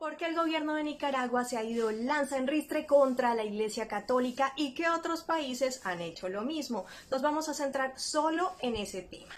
Porque el gobierno de Nicaragua se ha ido lanza en ristre contra la Iglesia Católica y que otros países han hecho lo mismo. Nos vamos a centrar solo en ese tema.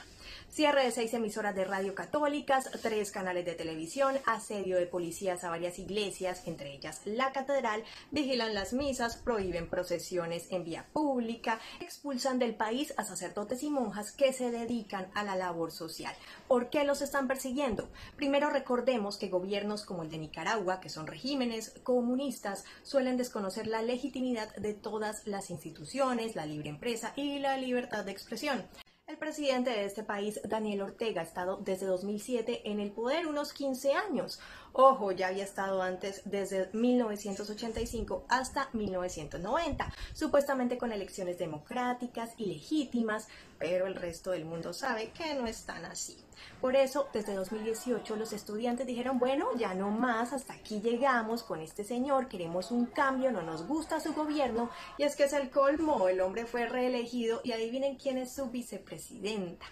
Cierre de 6 emisoras de radio católicas, 3 canales de televisión, asedio de policías a varias iglesias, entre ellas la catedral, vigilan las misas, prohíben procesiones en vía pública, expulsan del país a sacerdotes y monjas que se dedican a la labor social. ¿Por qué los están persiguiendo? Primero recordemos que gobiernos como el de Nicaragua, que son regímenes comunistas, suelen desconocer la legitimidad de todas las instituciones, la libre empresa y la libertad de expresión. El presidente de este país, Daniel Ortega, ha estado desde 2007 en el poder unos 15 años. Ojo, ya había estado antes desde 1985 hasta 1990, supuestamente con elecciones democráticas y legítimas, pero el resto del mundo sabe que no es tan así. Por eso, desde 2018 los estudiantes dijeron, bueno, ya no más, hasta aquí llegamos con este señor, queremos un cambio, no nos gusta su gobierno, y es que es el colmo, el hombre fue reelegido y adivinen quién es su vicepresidenta,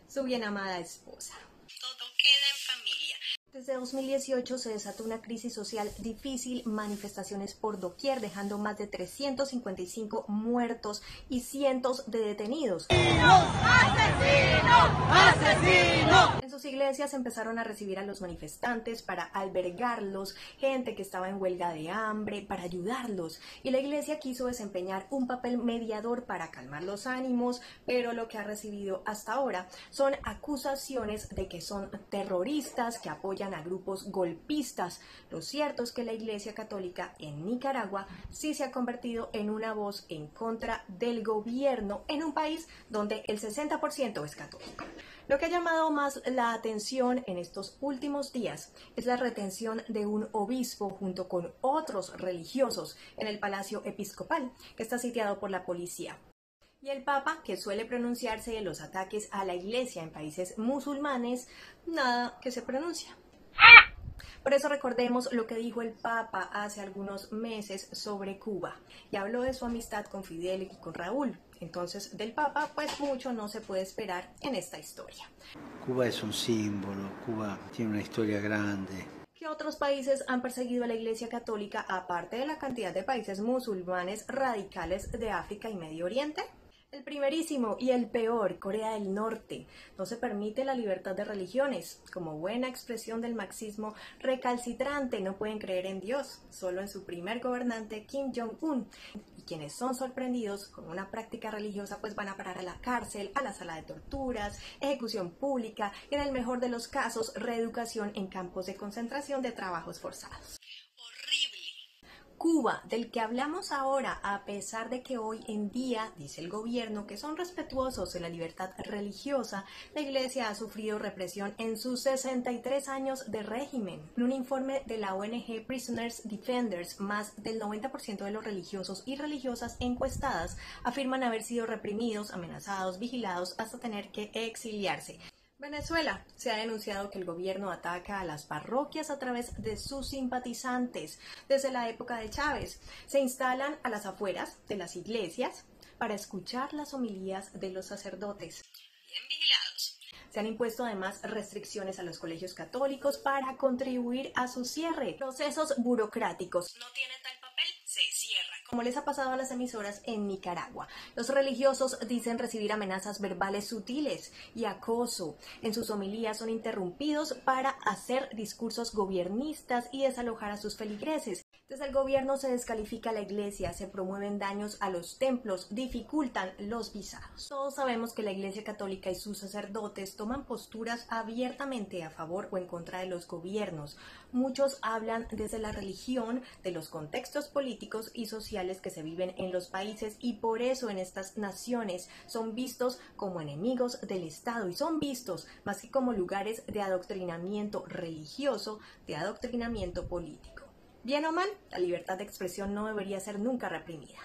su bien amada esposa. Todo queda en familia. Desde 2018 se desató una crisis social difícil, manifestaciones por doquier, dejando más de 355 muertos y cientos de detenidos. ¡Asesinos! ¡Asesinos! En sus iglesias empezaron a recibir a los manifestantes para albergarlos, gente que estaba en huelga de hambre, para ayudarlos. Y la iglesia quiso desempeñar un papel mediador para calmar los ánimos, pero lo que ha recibido hasta ahora son acusaciones de que son terroristas, que apoyan a grupos golpistas. Lo cierto es que la Iglesia Católica en Nicaragua sí se ha convertido en una voz en contra del gobierno en un país donde el 60% es católico. Lo que ha llamado más la atención en estos últimos días es la retención de un obispo junto con otros religiosos en el Palacio Episcopal, que está sitiado por la policía. Y el Papa, que suele pronunciarse de los ataques a la Iglesia en países musulmanes, nada que se pronuncia. Por eso recordemos lo que dijo el Papa hace algunos meses sobre Cuba y habló de su amistad con Fidel y con Raúl. Entonces, del Papa, pues mucho no se puede esperar en esta historia. Cuba es un símbolo, Cuba tiene una historia grande. ¿Qué otros países han perseguido a la Iglesia Católica aparte de la cantidad de países musulmanes radicales de África y Medio Oriente? El primerísimo y el peor, Corea del Norte. No se permite la libertad de religiones. Como buena expresión del marxismo recalcitrante, no pueden creer en Dios, solo en su primer gobernante, Kim Jong-un. Y quienes son sorprendidos con una práctica religiosa, pues van a parar a la cárcel, a la sala de torturas, ejecución pública y en el mejor de los casos, reeducación en campos de concentración de trabajos forzados. Cuba, del que hablamos ahora, a pesar de que hoy en día, dice el gobierno, que son respetuosos de la libertad religiosa, la Iglesia ha sufrido represión en sus 63 años de régimen. En un informe de la ONG Prisoners Defenders, más del 90% de los religiosos y religiosas encuestadas afirman haber sido reprimidos, amenazados, vigilados, hasta tener que exiliarse. Venezuela. Se ha denunciado que el gobierno ataca a las parroquias a través de sus simpatizantes. Desde la época de Chávez, se instalan a las afueras de las iglesias para escuchar las homilías de los sacerdotes. Bien vigilados. Se han impuesto además restricciones a los colegios católicos para contribuir a su cierre. Procesos burocráticos. No tiene tal papel, se cierra. Como les ha pasado a las emisoras en Nicaragua. Los religiosos dicen recibir amenazas verbales sutiles y acoso. En sus homilías son interrumpidos para hacer discursos gobiernistas y desalojar a sus feligreses. Desde el gobierno se descalifica a la iglesia, se promueven daños a los templos, dificultan los visados. Todos sabemos que la Iglesia Católica y sus sacerdotes toman posturas abiertamente a favor o en contra de los gobiernos. Muchos hablan desde la religión, de los contextos políticos y sociales que se viven en los países y por eso en estas naciones son vistos como enemigos del Estado y son vistos más que como lugares de adoctrinamiento religioso, de adoctrinamiento político. Bien o mal, la libertad de expresión no debería ser nunca reprimida.